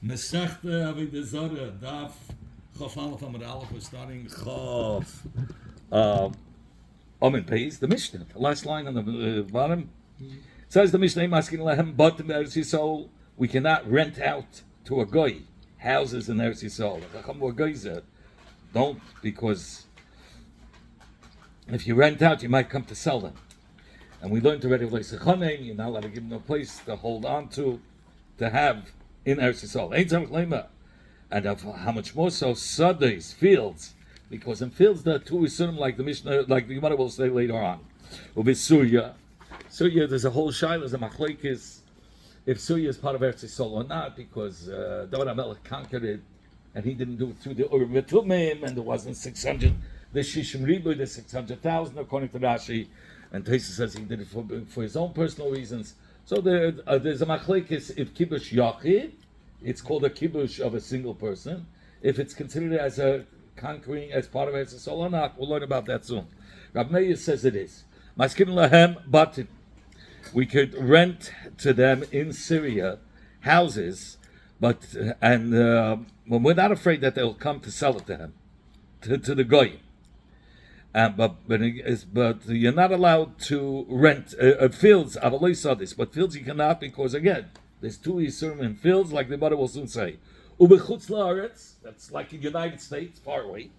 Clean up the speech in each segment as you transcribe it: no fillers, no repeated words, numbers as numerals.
Mesechta Avoda Zara Daf Chof Aleph Amud Aleph. We're starting Chof Omen Pays. The Mishnah, the last line on the bottom, says the Mishnah asking Lehem but in Eretz Yisrael we cannot rent out to a goy houses in Eretz Yisrael. Chacham or goyzer don't, because if you rent out you might come to sell them. And we learned already you're not allowed to give them a place to hold on to have in Eretz Yisrael. Ain't some claimer. And of how much more so Sades, fields, because in fields there are two Isurim, like the Mishnah, like the Gemara will say later on. Will be Surya. Surya, there's a whole shaila, there's a machlekes, if Surya is part of Eretz Yisrael or not, because David HaMelech conquered it, and he didn't do it through the Urim V'Tumim, and there wasn't 600, the Shishim Ribu, the 600,000, according to Rashi, and Taisa says he did it for his own personal reasons. So there's a machlekes, if kibush yachid, it's called a kibush of a single person. If it's considered as a conquering, as part of Eretz Yisrael or not, we'll learn about that soon. Rav Meir says it is. Maskin lahem batim. We could rent to them in Syria houses, but we're not afraid that they'll come to sell it to him, to the goyim. But you're not allowed to rent fields. Avaloi saw this, but fields you cannot, because again, there's two Yisurim in fields, like the mother will soon say. Ubechutz laaretz, that's like in the United States, far away.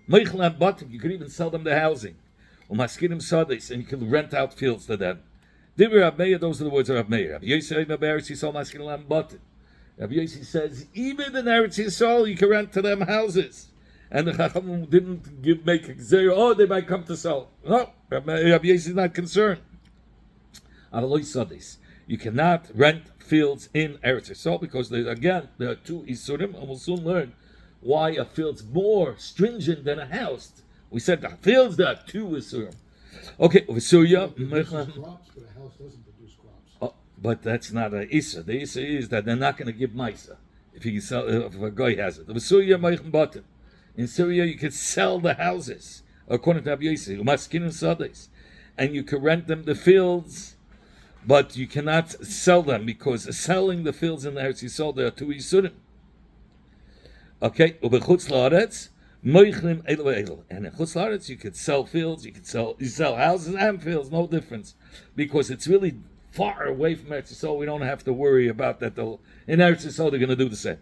Meichel and batim, you could even sell them the housing. Umaskinim sadis, and you can rent out fields to them. Dibir Rav Meir, those are the words of Rav Meir. Rav Yossi Eretz Yisrael maskinim and batim. Rav Yossi says, even in Eretz Yisrael, you can rent to them houses. And the Chacham didn't make a gzeira, oh, they might come to sell. No, Rav Yossi is not concerned. Avaloi sadis. You cannot rent fields in Eretz Yisrael, because there are two Isurim, and we'll soon learn why a field's more stringent than a house. We said the fields, there are two Isurim. Okay, Surya. Crops, but a house doesn't produce crops. Oh, but that's not an Issa. The Issa is that they're not going to give Maisa if a guy has it. Surya Meichem Batim. In Syria, you can sell the houses, according to Rabbi Yossi, Umaskin and Sades, and you can rent them the fields, but you cannot sell them, because selling the fields in the Eretz Yisrael, there are two Yisurim. Okay, ubechutz laaretz, moichlim elo elo, and in chutz laaretz you could sell fields, you sell houses and fields, no difference, because it's really far away from Eretz Yisrael. We don't have to worry about that. In Eretz Yisrael, they're going to do the same.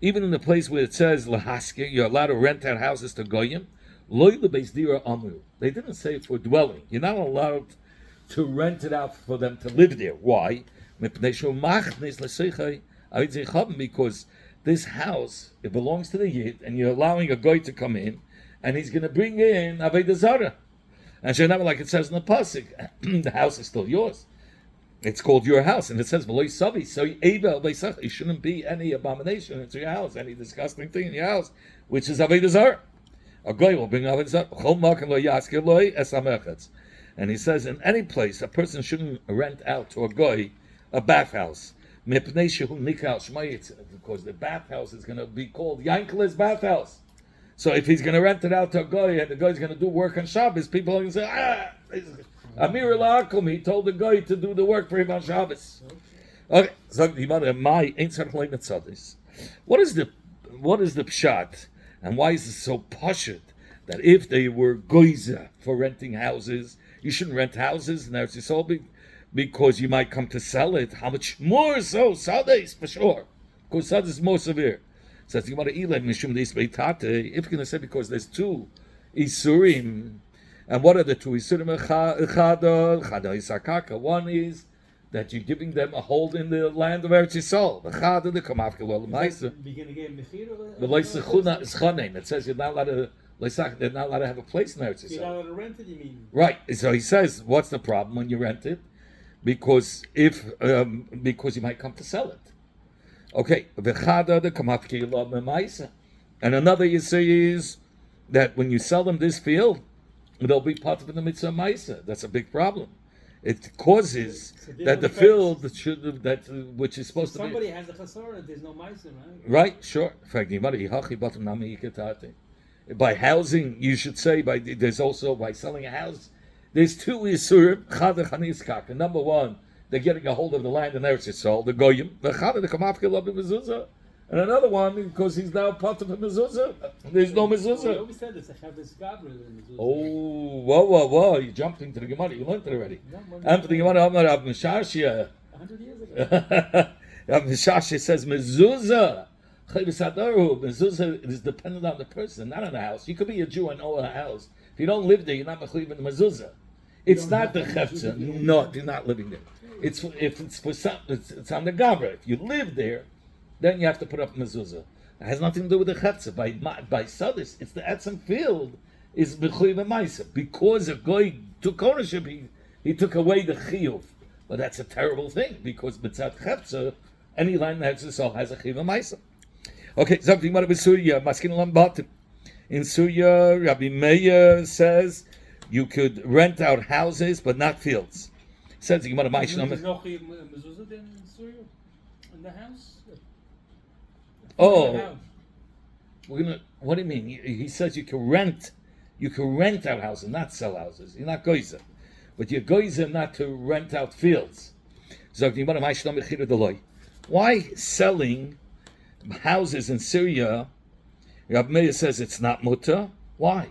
Even in the place where it says lahaskir, you're allowed to rent out houses to goyim. Loy lebeis dira amru. They didn't say for dwelling. You're not allowed to rent it out for them to live there. Why? Because this house, it belongs to the Yid, and you're allowing a guy to come in, and he's going to bring in Avoda zara. And Shenam, like it says in the pasuk, the house is still yours. It's called your house, and it says V'lo Savi. So it shouldn't be any abomination into your house, any disgusting thing in your house, which is Avoda zara. A guy will bring Avoda zara. And he says, in any place, a person shouldn't rent out to a guy a bathhouse. Because the bathhouse is going to be called Yankelis bathhouse. So if he's going to rent it out to a guy, and the guy's going to do work on Shabbos, people are going to say, Amir al-Akum, he told the guy to do the work for him on Shabbos. Okay, so what is the pshat, and why is it so pashut that if they were goyza for renting houses, you shouldn't rent houses in Eretz Yisrael because you might come to sell it? How much more so? Sades, for sure. Because Sades is more severe. Says you want to eat mishum deisbeitate. If you're going to say because there's two Isurim, and what are the two Isurim? One is that you're giving them a hold in the land of Eretz Yisrael. It says you're not allowed to. They're not allowed to have a place in Eretz Yisrael. You're not allowed to rent it, you mean? Right. So he says, what's the problem when you rent it? Because because you might come to sell it. Okay. And another you say is that when you sell them this field, they'll be part of the mitzvah ma'isa. That's a big problem. It causes that the field which is supposed to be. Somebody has a chasara, there's no ma'isa, right? Right. Sure. By housing, you should say, there's also by selling a house, there's two Isurim, Number one, they're getting a hold of the land in Eretz Yisrael, the goyim. V'chada the kamafkel of the mezuzah, and another one because he's now part of a mezuzah. There's no We mezuzah. always said it's a Shabbos Gabra in the Oh, whoa! You jumped into the Gemara. You learned it already. And for the Gemara, Amar Rav Mishashia. 100 years ago. Rav Mishashia says mezuzah. Mezuzah is dependent on the person, not on the house. You could be a Jew and own a house. If you don't live there, you're not mechuyev in the mezuzah. It's don't not the have to chepza. mezuzah. No, you're not living there. It's if it's for some, it's on the gavra. If you live there, then you have to put up mezuzah. It has nothing to do with the chepza. By sadis, it's the etzem field is mechuyev and ma'isa because a guy took ownership. He took away the chiyuv. But that's a terrible thing because mitzat chepza, any land that has a chiyuv and ma'isa. Okay, something about Surya, Maskin Lambatim. In Surya, Rabbi Meir says you could rent out houses but not fields. Says the Gemara There's Ma'ishlam. no Chiv Mezuzah in Syria? In the house? In the Oh, house. we're gonna. What do you mean? He says you can rent. You can rent out houses, not sell houses. You're not goizer, but you're goizer not to rent out fields. So the Gemara Ma'ishlam Mechira Deloy. Why selling houses in Syria? Rabbi Meir says it's not mutter. Why?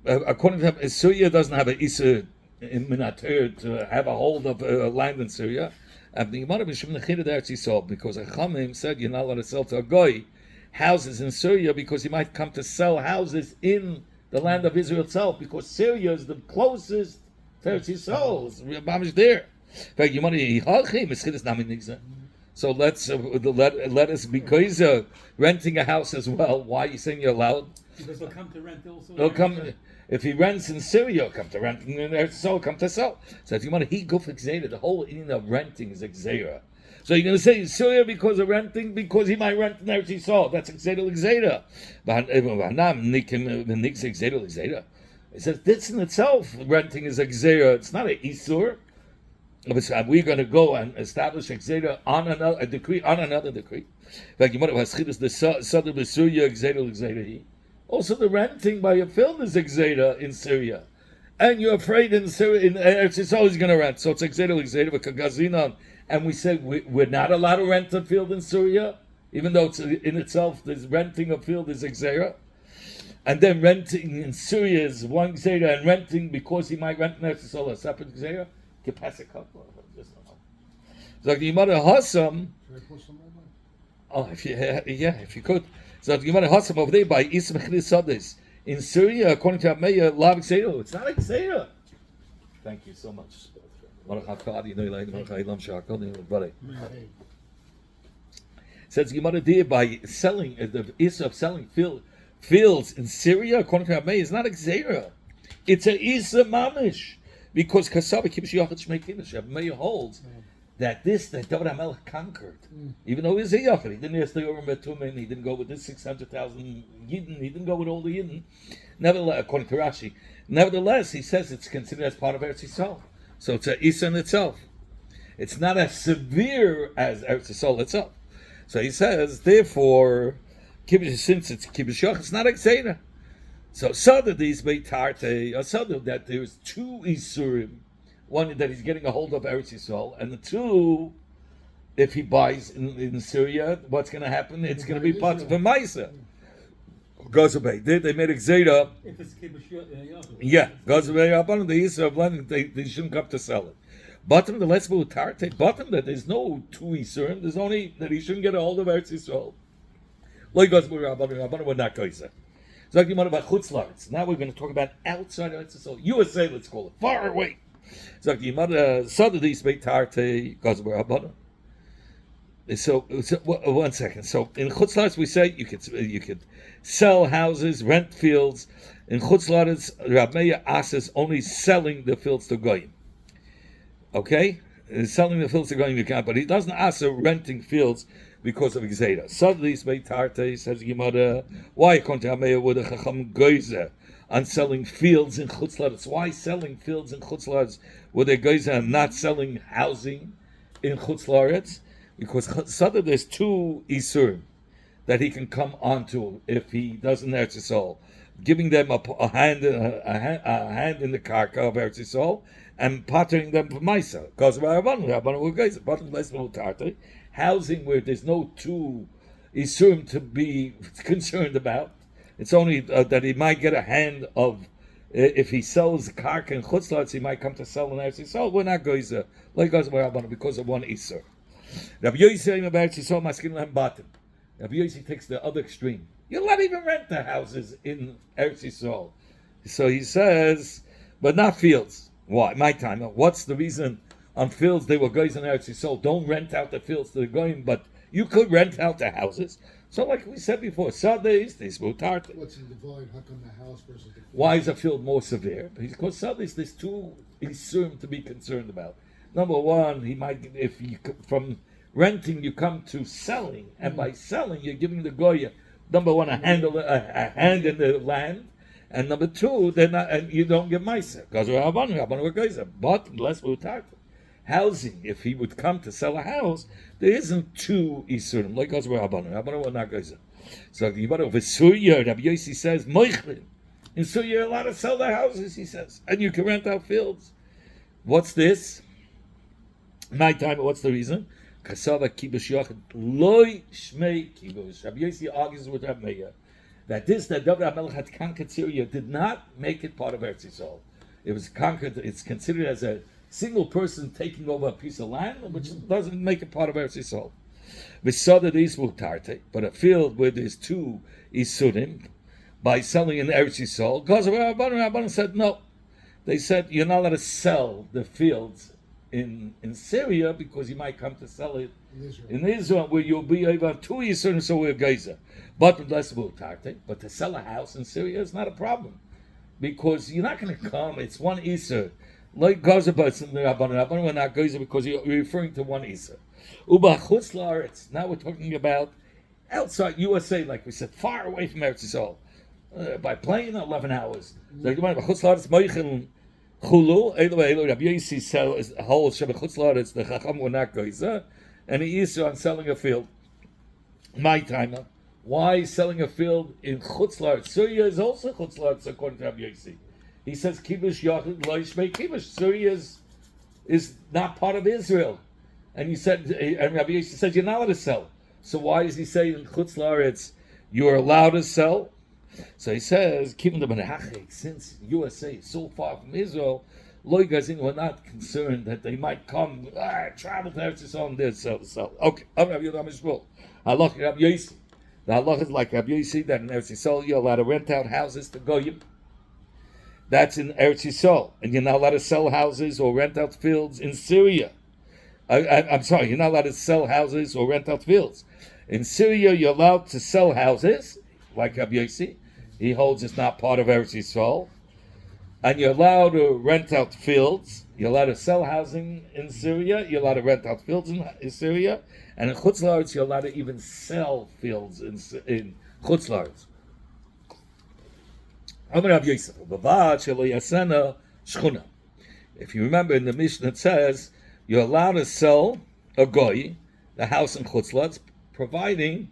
According to him, Syria doesn't have an Issa in Minatir to have a hold of land in Syria. And the Gemara B'Shem Nechira Eretz Yisrael, because a Chamim said you're not allowed to sell to a goy houses in Syria because he might come to sell houses in the land of Israel itself because Syria is the closest to Eretz Yisrael. It's Mamish there. So let us because renting a house as well. Why are you saying you're allowed? Because they'll come to rent also. They'll come if he rents in Syria. He'll come to rent in Eretz Yisrael. Come to sell. So if you want to, he go for Xera. The whole meaning of renting is Xera. So you're going to say Syria because of renting because he might rent in Eretz Yisrael. That's Xera. It says this in itself, renting is Xera. It's not an Isur. We're going to go and establish a Xera on a decree on another decree. Also, the renting by a field is Xera in Syria, and you're afraid in Syria in Eretz Yisrael he's going to rent. So it's Xera with Kagazinon, and we say we're not allowed to rent a field in Syria, even though it's in itself this renting a field is Xera. And then renting in Syria is one Xera, and renting because he might rent in Eretz Yisrael a separate Xera. Can pass a couple. So the Gemara Hassam. Should I put some more money? Oh, if you could. So the Gemara Hassam over there by Ism Sadis in Syria, according to Ameya, Lav Xera. It's not a Xera. Thank you so much. Says Gemara there by selling the Ism of selling fields in Syria, according to Ameya, is not a Xera. It's a Ism Mamish. Because Kasaba keeps Yachid Shmei Kiddush. Meir holds that David HaMelech conquered. Even though he was a Yachid, he didn't ask the Urim Betumim, he didn't go with this 600,000 Yidden, he didn't go with all the Yidden. Nevertheless, according to Rashi, nevertheless, he says it's considered as part of Eretz Yisrael. So it's a Isa in itself. It's not as severe as Eretz Yisrael itself. So he says, therefore, since it's Kibbush Yachid, it's not a Xena. So Sada these Beitarte, or Sada that there's two Isurim, one that he's getting a hold of Eretz Yisrael, and the two, if he buys in Syria, what's going to happen? It's going to be part of a Maisa. Gazabay, they made a Xera. If it's Kibbush Yachid. Yeah, Gazabay, upon the Isa of blending, they shouldn't come to sell it. Bottom the let's Beitarte, bottom that there's no two Isurim, there's only that he shouldn't get a hold of Eretz Yisrael. Like Gazabay, Rabbanon, we're not Kaiser. Talking about Chutzlaritz. Now we're going to talk about outside Eretz Yisrael, USA. Let's call it far away. So one second. So in Chutzlaritz we say you could sell houses, rent fields. In Chutzlaritz, Rav Meir asks only selling the fields to goyim. Okay, selling the fields to goyim you can't, but he doesn't ask renting fields. Because of Xera. Suddenly, Tarte says Gemara, why according to Ameya would a Chacham Geizer on selling fields in Chutzlaritz? Why selling fields in Chutzlaritz with a Geizer and not selling housing in Chutzlaritz? Because suddenly there's two Isurim that he can come onto if he doesn't Eretz Yisrael, giving them a hand in the karka of Eretz Yisrael, and pattering them for Maisa. Because Rabbanon were guys, bottom less tarte. Housing where there's no two isurim to be concerned about. It's only that he might get a hand of, if he sells karka and chutzlars, he might come to sell in Eretz Yisrael. We're not goyzer like Rabbanon because of one isur. Rabbi Yossi about Eretz Yisrael maskin lehem batim. Rabbi Yossi takes the other extreme. You'll not even rent the houses in Eretz Yisrael. So he says, but not fields. Why? My time. What's the reason on fields they were goyim in Eretz Yisrael? Don't rent out the fields to the goyim, but you could rent out the houses. So like we said before, Sadis, this mutart. What's in the void? How come the house versus the field? Why is a field more severe? Because Sadis, there's two isurim to be concerned about. Number one, he might, if you from renting you come to selling, and by selling you're giving the goya, number one, a hand in the land, and number two, they're not, and you don't give ma'aser because Rabbanon were geyser, but unless mutart. Housing, if he would come to sell a house, there isn't two isurim like us Rabbanon were not geyser. So the Yibara of Surya, Rabbi Yossi says, Moichlin. In Surya, you're allowed to sell the houses, he says, and you can rent out fields. What's this? My time, what's the reason? Kasava kibush yochid loy shmei kibush. Rabbi Yossi argues with Rabbi Meir that David HaMelech had conquered Syria did not make it part of Eretz Yisrael. It was conquered. It's considered as a single person taking over a piece of land, which doesn't make it part of Eretz Yisrael. V'sada is mutarte, but a field where there's two isurim by selling in Eretz Yisrael. Because Rabbanon said no. They said you're not allowed to sell the fields in Syria because you might come to sell it in Israel where you'll be over two isurim, so we're geyser. But less mutarte. But to sell a house in Syria is not a problem because you're not going to come. It's one isur. Like Gaza, but in the Rabbanon we're not geyser because you're referring to one isur. Uba chutz la'aretz. Now we're talking about outside USA, like we said, far away from Eretz Yisrael. By plane, 11 hours. So you might chutz la'aretz moichin chulu. Elo Rabbi Yossi sells whole sheba chutz la'aretz. The chacham were not geyser, and he is on selling a field. My timer. Why selling a field in chutz la'aretz? Syria is also chutz la'aretz according to Rabbi Yossi. He says kibush yochid lo yishmei kibush. Syria is not part of Israel. And you said, and Rabbi Yossi said you're not allowed to sell. So why does he say in chutz la'aretz you're allowed to sell? So he says, since USA is so far from Israel, loy gazin were not concerned that they might come, travel to Eretz Yisrael and there sell. Okay, I'm Rabbi Yehuda Mishmul. Halach Rabbi Yossi. The halach is like Rabbi Yossi that in Eretz Yisrael you're allowed to rent out houses to goyim. That's in Eretz Yisrael, and you're not allowed to sell houses or rent out fields in Syria. I'm sorry, you're not allowed to sell houses or rent out fields. In Syria, you're allowed to sell houses, like Rabbi Yossi. He holds it's not part of Eretz Yisrael. And you're allowed to rent out fields. You're allowed to sell housing in Syria. You're allowed to rent out fields in Syria. And in Chutz La'aretz, you're allowed to even sell fields in Chutz La'aretz. If you remember in the Mishnah it says you're allowed to sell a goy the house in Chutz La'aretz, providing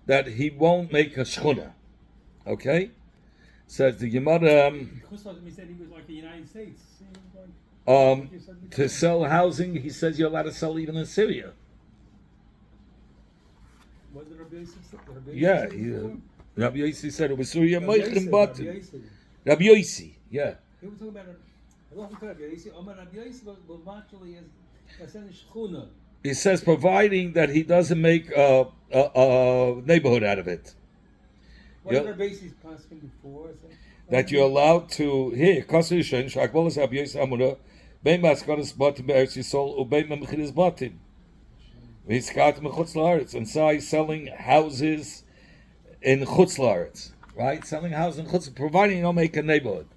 that he won't make a shchuna. Okay? Says the Gemara He said he was like the United States. to sell housing, he says you're allowed to sell even in Syria. What did Rabbi Yossi say? Yeah, Rabbi Yossi said it was Syria Moichin Batim. Rabbi Yossi, yeah. He was talking about Rabbi Yossi. Rabbi Yossi was actually as shchuna. He says providing that he doesn't make a neighborhood out of it. What did Rabbi Yossi's passing before? That you're allowed to here. Kasser Yishayin Shakbolas Rabbi Yossi Amuna Bein Maskanas Batim Be'eretz Yisrael Ubein Mechidas Batim. V'Hiskat Mechutz La'aretz, and so he's selling houses in Chutz La'aretz, right? Selling houses in Chutz, providing you don't make a neighborhood.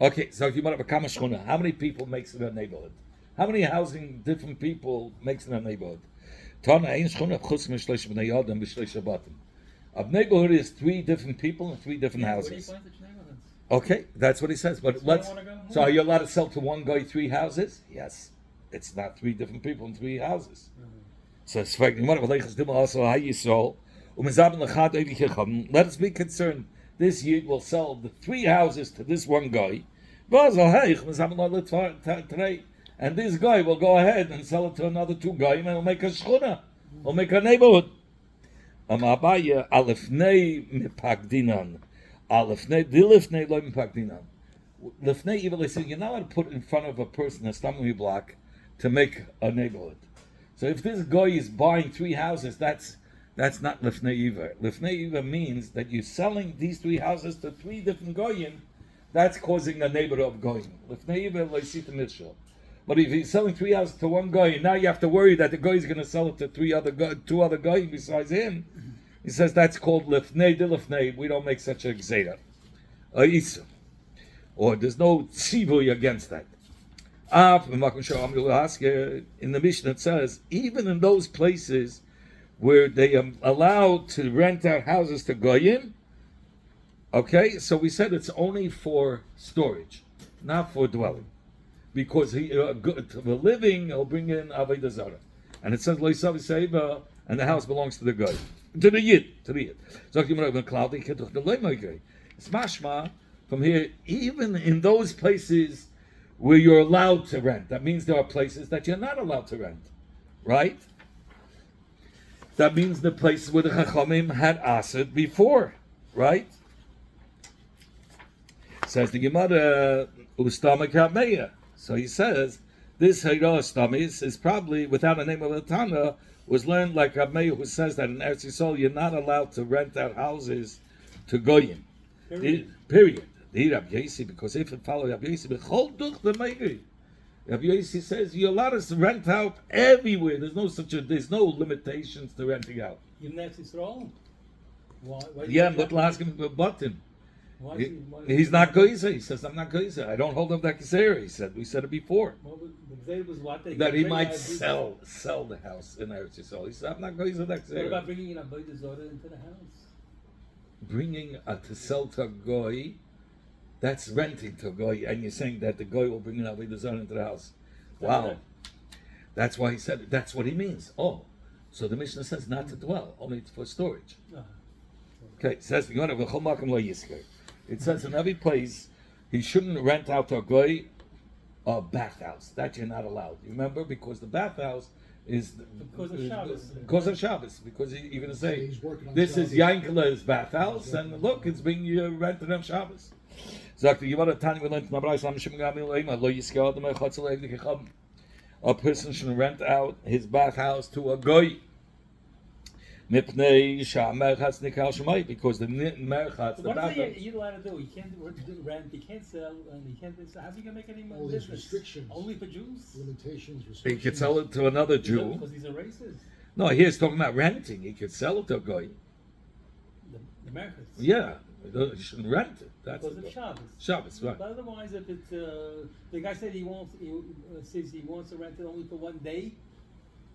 Okay, so if you want to become a shchuna, how many people makes it a neighborhood? How many housing different people makes it a neighborhood? Tana ein shchuna chutz mishleish b'nei yadam b'shleish batim. A neighborhood is 3 different people and 3 different houses. Okay, that's what he says. But so are you allowed to sell to one guy 3 houses? Yes. It's not 3 different people and 3 houses. So it's like let us be concerned. This year will sell the 3 houses to this one guy, And this guy will go ahead and sell it to another two guys, and he'll make a shchuna, he'll make a neighborhood. Amabaya alefnei mipagdinan, alefnei dilefnei lo mipagdinan. Lefnei evil, they say you're not allowed to put in front of a person a stumbling block to make a neighborhood. So if this guy is buying 3 houses, that's not lefnei iver. Lefnei iver means that you're selling these 3 houses to 3 different goyim. That's causing a neighborhood of goyim. Lefnei iver loisita mishal. But if he's selling 3 houses to one guy, now you have to worry that the guy is going to sell it to 2 other guys besides him. He says that's called lefnei dilefnei. We don't make such a gzeira. Or there's no tzivui against that. In the Mishnah it says, even in those places where they are allowed to rent out houses to goyim, okay, so we said it's only for storage, not for dwelling. Because for living, he'll bring in Avoda zara. And it says, and the house belongs to the guy. To the Yid. So it's mashma from here, even in those places where you're allowed to rent. That means there are places that you're not allowed to rent. Right? That means the places where the Chachamim had asked before. Right? Says the Gemara, Ustama Kameya. So he says, this Hira Stamis is probably, without a name of a Tana, was learned like Rabbi who says that in Eretz Yisrael you're not allowed to rent out houses to Goyim. Period. Because if it follows Rabbi Yossi, Rabbi Yossi says you're allowed to rent out everywhere. There's no limitations to renting out. In Eretz Yisrael? Why but last him a button. He's not Goyzer. He says, I'm not Goyzer. I don't hold up that Gezerah. He said, we said it before. That he might sell the house in Eretz Yisrael. He said, I'm not Goyzer that Gezerah. What about bringing in a Avoda zara into the house? Bringing to sell to a Goy, that's renting to a Goy, and you're saying that the Goy will bring in Avoda zara into the house. Wow. That's why he said it. That's what he means. Oh, so the Mishnah says not to dwell, only for storage. Okay, it says, it says in every place, he shouldn't rent out to a Goy a bathhouse. That you're not allowed. You remember? Because the bathhouse is because of Shabbos. Because of Shabbos. Because you're going to say, He's working on this is Shabbos. Yankeler's bathhouse, and look, it's being rented on Shabbos. Sagt die Gemara Tani we learned from Abraham Shimon Gamil Leima lo yiskal dem chatzel egdikam. A person should rent out his bathhouse to a goy. Mipnei shamerchatz nikal shmai, because the merchatz, the What is bathhouse. you allowed to do? You can't rent, you can't sell, and you can't. So how's he gonna make any money? All these business? restrictions. Only for Jews? Limitations, He restrictions. could sell it to another Jew. Because he's a racist. No, here it's talking about renting. He could sell it to a goy. The Americans. Yeah, he shouldn't rent it. That's Because of Shabbos. Shabbos, right? But otherwise, if it's the guy said he says he wants to rent it only for one day.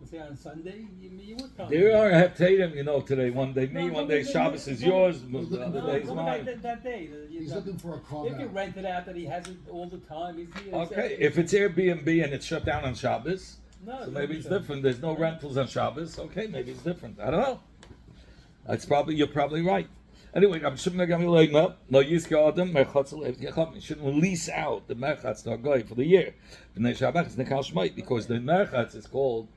Let's say on Sunday, you would probably. There are heptadim, today. One day me, No, one no, day no, Shabbos no, is no, yours, no, the other no, day is no, mine. That day. He's looking for a carve If you out. rent it out that he has it all the time, Okay, if it's Airbnb and it's shut down on Shabbos, no, so maybe it's different. There's no rentals on Shabbos. Okay, maybe it's different. I don't know. You're probably right. Anyway, I'm shouldn't lease out the merchatz to a guy for the year. Because the merchatz is called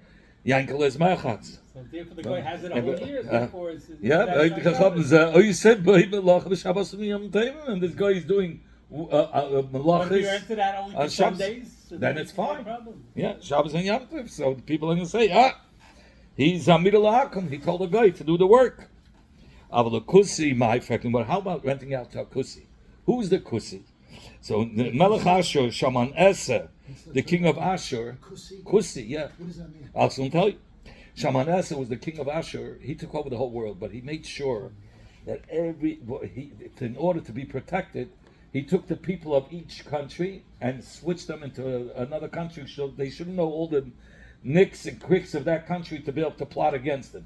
Yankeler's merchatz. So therefore the guy has it a whole year. Therefore it's Yeah, you said and this guy is doing But if you malachis rented out only on for some Shabbos, days, so then it's not a fine. problem. Yeah, Shabbos and Yom Tov. So people are going to say, he's Amir al-Hakim. He told the guy to do the work. But how about renting out to a kusi? Who's the kusi? So the Melech Ashur, Shaman Eser, the king of Ashur, kusi, yeah. What does that mean? I'll soon tell you. Shaman Eser was the king of Ashur. He took over the whole world, but he made sure that in order to be protected, he took the people of each country and switched them into another country, so they shouldn't know all the nicks and quicks of that country to be able to plot against them.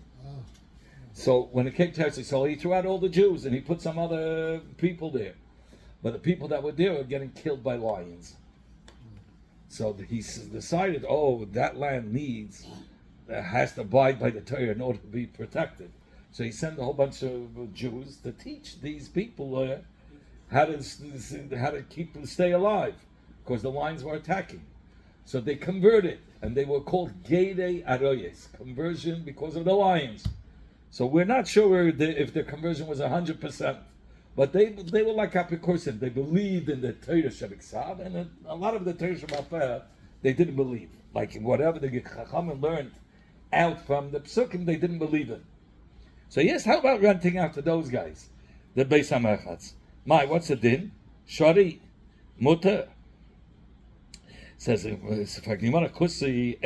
So when it came to Eretz Yisrael, he threw out all the Jews and he put some other people there. But the people that were there were getting killed by lions. So he decided, that land has to abide by the Torah in order to be protected. So he sent a whole bunch of Jews to teach these people how to stay alive, because the lions were attacking. So they converted, and they were called Geidei Aroyes, conversion because of the lions. So we're not sure if the conversion was 100%, but they were like Apikosim. They believed in the Torah Shabbat, and a lot of the Torah Shabbat they didn't believe. Like whatever the Chachamim learned out from the Psukim, they didn't believe in. So yes, how about renting out to those guys? The Beis HaMerchatz. What's the din? Shari, mutter. Says Kusi,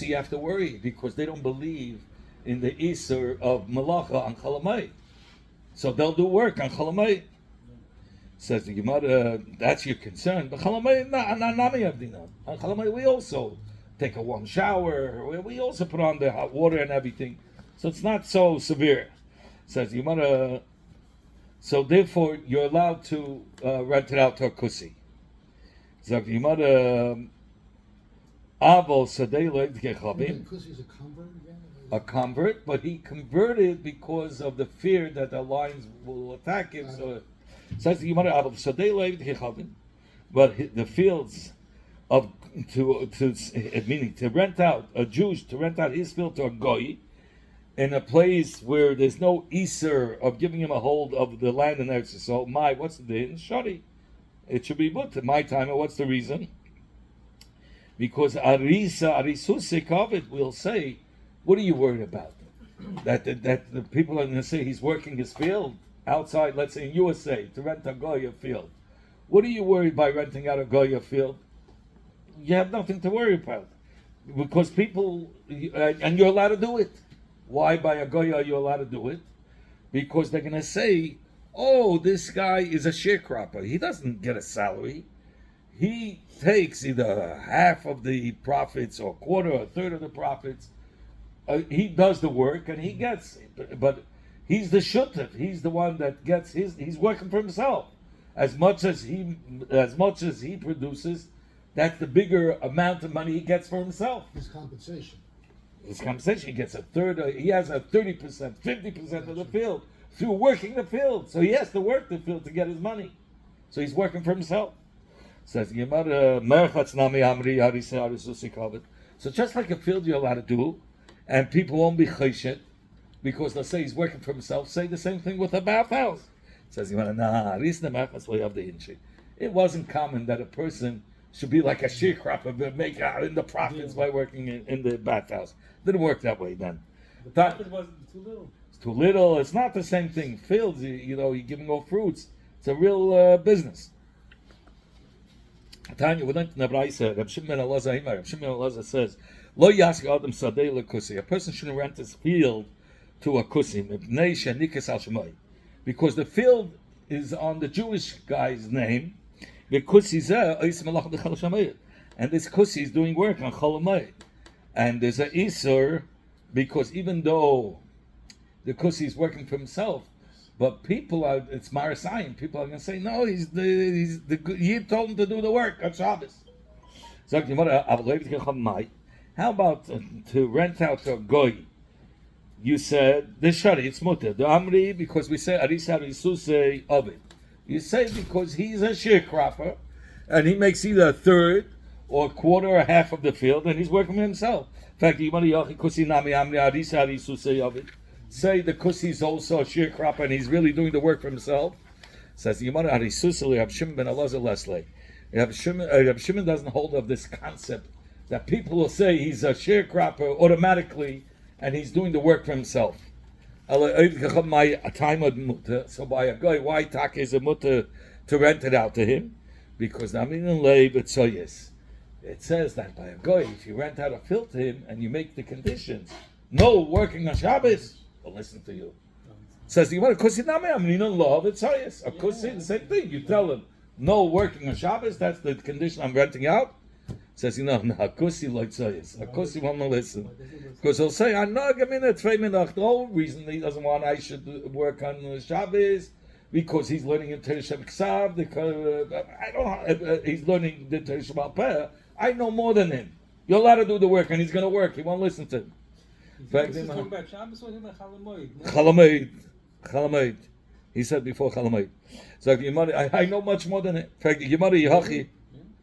you have to worry because they don't believe in the Isser of Malacha on Chalamay. So they'll do work on Chalamay. Says the Gemara, that's your concern. But Chalamay, on Chalamay we also take a warm shower. We also put on the hot water and everything. So it's not so severe. Says the Gemara, so therefore you're allowed to rent it out to a Kusi. Says the Gemara, Avo Sadei Because he's a convert again? a convert, but he converted because of the fear that the lions will attack him. So says the Gemara, Avo Sadei Lev Gechavim. But the fields of meaning to rent out a Jew to rent out his field to a goy in a place where there's no iser of giving him a hold of the land and Eretz Yisrael. What's the din? Shari. It should be put to my time. And what's the reason? Because Arisuse Kovet will say, what are you worried about? That the people are going to say he's working his field outside, let's say in USA, to rent a Goya field. What are you worried by renting out a Goya field? You have nothing to worry about. Because people, and you're allowed to do it. Why by a Goya are you allowed to do it? Because they're going to say, oh, this guy is a sharecropper. He doesn't get a salary. He takes either half of the profits or a quarter or a third of the profits. He does the work and he gets it. But he's the shutef. He's the one that gets he's working for himself. As much as he produces, that's the bigger amount of money he gets for himself. His compensation. He gets a third. He has a 30%, 50% of the field through working the field. So he has to work the field to get his money. So he's working for himself. Says Gemara, so just like a field you're allowed to do, and people won't be choshet because they'll say he's working for himself. Say the same thing with a bathhouse. Says Gemara, it wasn't common that a person should be like a sharecropper, but make out in the profits by working in the bathhouse. Didn't work that way then. The profit was too little. It's too little. It's not the same thing. Fields, you're giving off fruits. It's a real business. Tanya, we learned in the Braisa, Reb Shimon ben Elazar says, Lo yask adam sadei lekusi. A person shouldn't rent his field to a kusi, because the field is on the Jewish guy's name. And this kusi is doing work on Cholamayit. And there's an Isur, because even though the kusi is working for himself, but it's Marasayim. People are going to say, no, Yid told him to do the work on Shabbos. How about to rent out to a goy? You said, the shari, it's mutter. The amri, because we say, arisa risuse of it. You say because he's a sharecropper, and he makes either a third, or a quarter, or half of the field, and he's working for himself. In fact, say the kusi is also a sharecropper and he's really doing the work for himself. Says the Gemara, Reb Shimon ben Elazar Leslie. Reb Shimon doesn't hold of this concept that people will say he's a sharecropper automatically and he's doing the work for himself. So by a guy, why taka is a mutter to rent it out to him? Because it says that by a guy, if you rent out a field to him and you make the conditions, no working on Shabbos, will listen to you. Says the Gemara, kusi nami love it's yes. A kusi, the same thing. You tell him no working on Shabbos. That's the condition I'm renting out. Says a kusi like tzayis. A kusi won't listen because he'll say I know the whole reason he doesn't want I should work on Shabbos because he's learning in Torah Shem Ksav. I don't know. He's learning the Torah Shem Peh. I know more than him. You're allowed to do the work, and he's going to work. He won't listen to him. This is talking about Shabbos or Chalamoid? Chalamoid. He said before Chalamayit. So I know much more than it. In fact, Yemari Yehachi.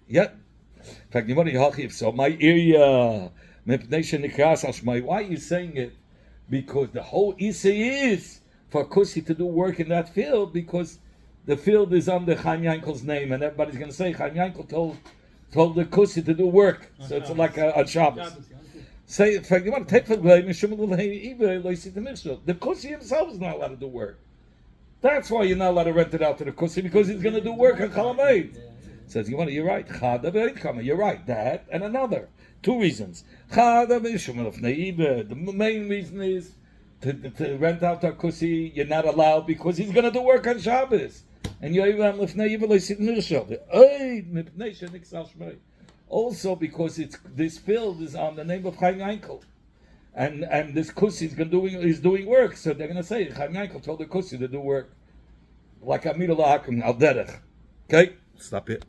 Yeah. In fact, Yemari Yehachi. So my area, why are you saying it? Because the whole Isa is for Kusi to do work in that field, because the field is under Chaim Yankel's name, and everybody's going to say Chaim Yankel told the Kusi to do work. So it's like a Shabbos. Say, in fact, you want to take the blame. The Kusi himself is not allowed to do work. That's why you're not allowed to rent it out to the Kusi, because he's going to do work on Chalamayit. Says, you're right. You're right. That and another. 2 reasons. The main reason is to rent out to a Kusi, you're not allowed because he's going to do work on Shabbos. And also because this field is on the name of Chaim Yankel. And this Kusi is doing work. So they're going to say, Chaim Yankel told the Kusi to do work. Like Amir al-Hakim al-Derech. Okay? Stop it.